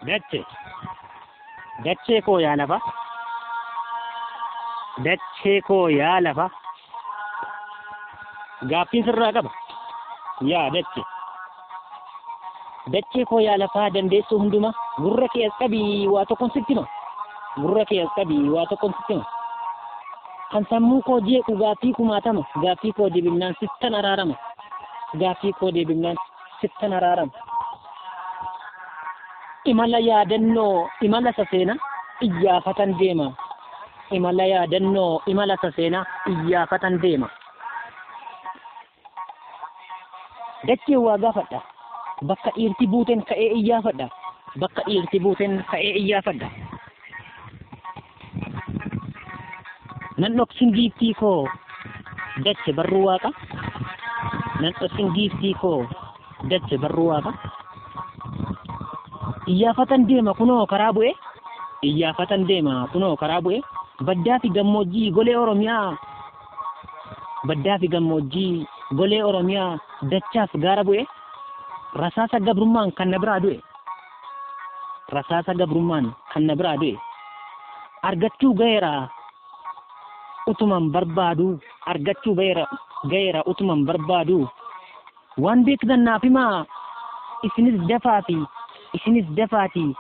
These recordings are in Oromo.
Dachee. Dachee koo yaa lafa. Dachee koo yaa lafa. Gaaffiin sirraa qaba. Yaa dachee. Dachee koo yaa lafaa dandeessuu hundumaa gurra kee as qabii waa tokkoon sitti hima. Gurra kee as qabii waa tokkoon sitti hima. Kan sammuu koo jeequ gaaffii kumaatama. Gaaffii koo deebifnaan sittan araarama. Gaaffii koo deebifnaan sittan araarama. Imala yaadannoo imala saseenaa iyyaafatan deema. Imala yaadannoo imala saseenaa iyyaafatan deema. Dachee waa gaafadha. Bakka dhiirti buuteen ka'ee iyyaafadha. Bakka dhiirti buuteen ka'ee iyyaafadha. Nan dhoksin giiftii koo dache barruu waaqa. Nan dhoksin giiftii koo dache barruu waaqa. Iyyaafatan deema kunoo karaa bu'e. Iyyaafatan deema kunoo karaa bu'e. Baddaa fi gammoojjii golee Oromiyaa. Baddaa fi gammoojjii golee Oromiyaa dachaaf gaara bu'e. Rasaasa gabrummaan kan na biraa du'e. Rasaasa gabrummaan kan na biraa du'e. Argachuu gaheera utuman barbaadu. Argachuu gaheera utuman barbaadu. Waan beektan naaf himaa isinis dafaati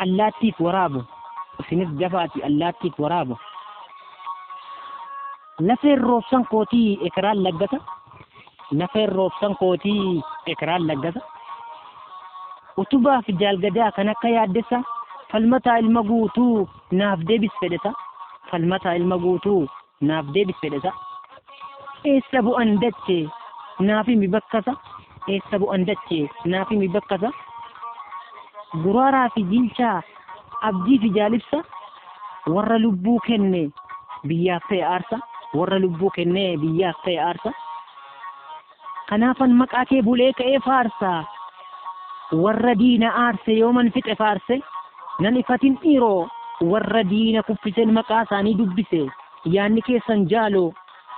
allaattiif waraabu. Isinis dafaati allaattiif waraabu. Lafeen roobsan kootii ekeraan laggata. Lafeen roobsan kootii ekeraan laggata. Utubaa fi jaalgadaa kan akka yaaddessa. Falmataa ilma guutuu naaf deebis fedhesa. Falmataa ilma guutuu naaf deebis fedhesa. Eessa bu'an dachee naaf himi bakkasa. Eessa bu'an dachee naaf himi bakkasa. Guraaraa fi jilchaa abdii fi jaalibsa. Warra lubbuu kenne biyyaaf ta'e aarsa. Warra lubbuu kenne biyyaaf ta'e aarsa. Kanaafan maqaa kee bulee ka'ee faarsa. Warra diina aarse yooman fixe faarse. Nan ifatin dhiiroo warra diina kuffiseen maqaa isaanii dubbise. Yaanni keessan jaaloo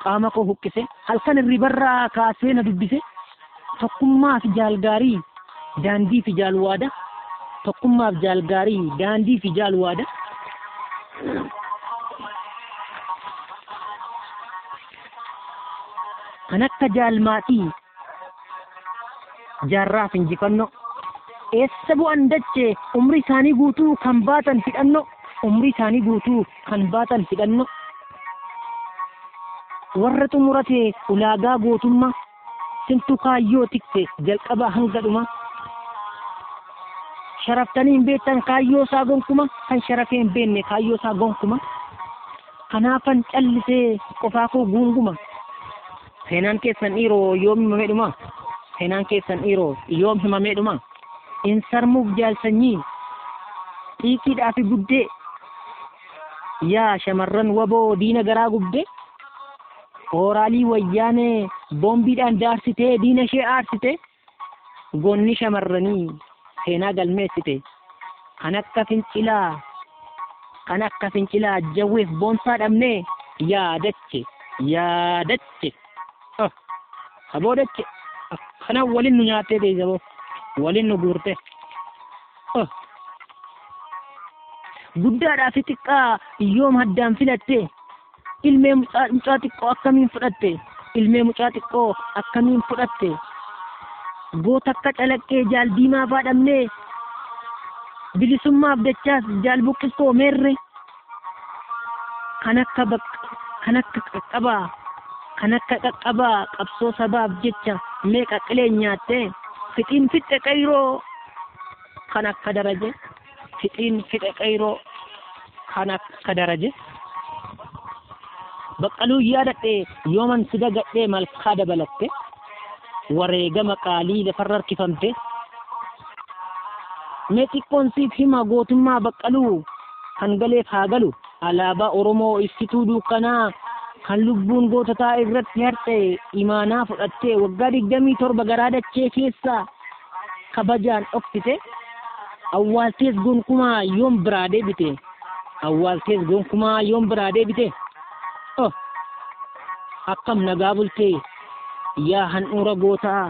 qaama koo huqqise. Halkan irribarraa kaasee na dubbise. Tokkummaa fi jaalgaarii daandii fi jaalwaada. Tokkummaa fi jaalgaarii daandii fi jaalwaada. Kan akka jaalmaatii jaarraaf injifannoo. Eessa bu'an dachee umrii isaanii guutuu kan baatan hidhannoo. Umrii isaanii guutuu kan baatan hidhannoo. Warra xumurate ulaagaa gootummaa. Simtuu kaayyoo tikse jalqabaa hanga dhuma. Sharaftanii hin beektan kaayyoo isaa gonkuma. Kan sharafee hin beekne kaayyoo isaa gonkuma. Kanaafan callisee qofaa koo guunguma. Seenaan keessan dhiiroo yoom himamee dhuma. Seenaan keessan dhiiroo yoom himamee dhuma. In sarmuuf jaalsanyii xiiqiidhaa fi guddee. Yaa shamarran waboo diina garaa gubdee. Hooraalii wayyaanee boombiidhaan daarsitee diina ishee aarsite. Goonni shamarranii seenaa galmeessite. Kan akka fincilaa jawweef boonsaa dhabnee. Yaadache. Aboo dache. Kana waliin nu nyaattee deejaboo. Waliin nu guurte. Guddaadhaa fi xiqqaa yoom haddaan filatte. Ilmee mucaa xiqqoo akkamiin fudhatte. Ilmee mucaa xiqqoo akkamiin fudhatte. Goota akka calaqqee jaal diimaa baadhamnee. Bilisummaaf dachaas jaal buqqistoo meerre. Kan akka qaqqabaa qabsoo sabaaf jecha mee qaqilee nyaatte. Fixiin fixe qayroo kan akka daraje. Fixiin fixe qayroo kan akka daraje. Baqqaluu yaadadhee yooman si dagadhee malkaa dabalatte. Wareegama qaalii lafarra harkifamte. Mee xiqqoon siif hima gootummaa baqqaluu kan galeef haa galu. Alaabaa Oromoo ibsituu dukkanaa kan lubbuun goototaa irratti harte imaanaa fudhattee waggaa 27 garaa dachee keessaa kabajaan dhoksite. Awwaaltees gonkumaa yoom biraa deebite. Awwaaltees gonkumaa yoom biraa deebite. Akkam nagaa bultee yaa handhuura gootaa.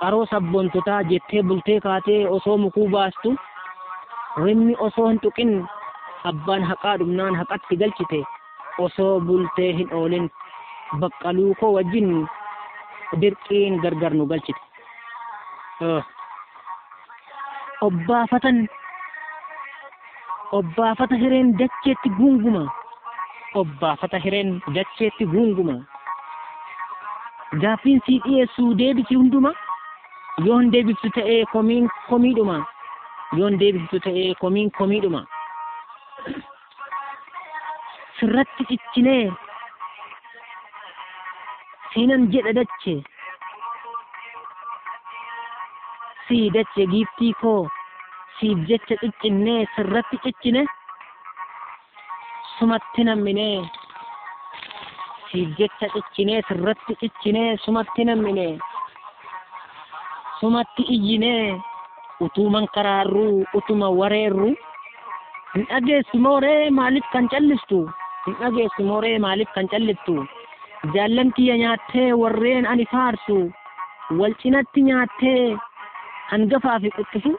qaroo sabboontotaa jettee bultee kaatee osoo mukuu baastu rimni osoo hin tuqin abbaan haqaa dhumnaan haqatti galchite osoo bultee hin oolin baqqaluu koo wajjin dirqiin gargar nu galchite. Obbaafata hireen dacheetti gunguma. Obbaafata hireen dacheetti gunguma. Gaaffiin sii dhiyeessuu deebisi hunduma. Yoo hin deebiftu ta'ee komiin komiidhuma. Yoo hin deebiftu ta'ee komiin komiidhuma. Sirratti ciccinee siinan jedha dache. Sii dache giiftii koo siif jecha ciccinnee sirratti ciccine sumatti namminee siif jecha ciccinee sirratti ciccinee sumatti namminee sumatti iyyinee utuman karaarruu utuma wareerru hin dhageessu mooree maaliif kan callistu hin dhageessu mooree maaliif kan calliftu jaallamtiyya nyaattee warreen ani faarsu wal cinatti nyaattee hangafaa fi quttisu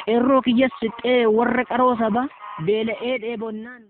qeerroo kiyyas fixee warra qaroo saba beela'ee dheebonnaan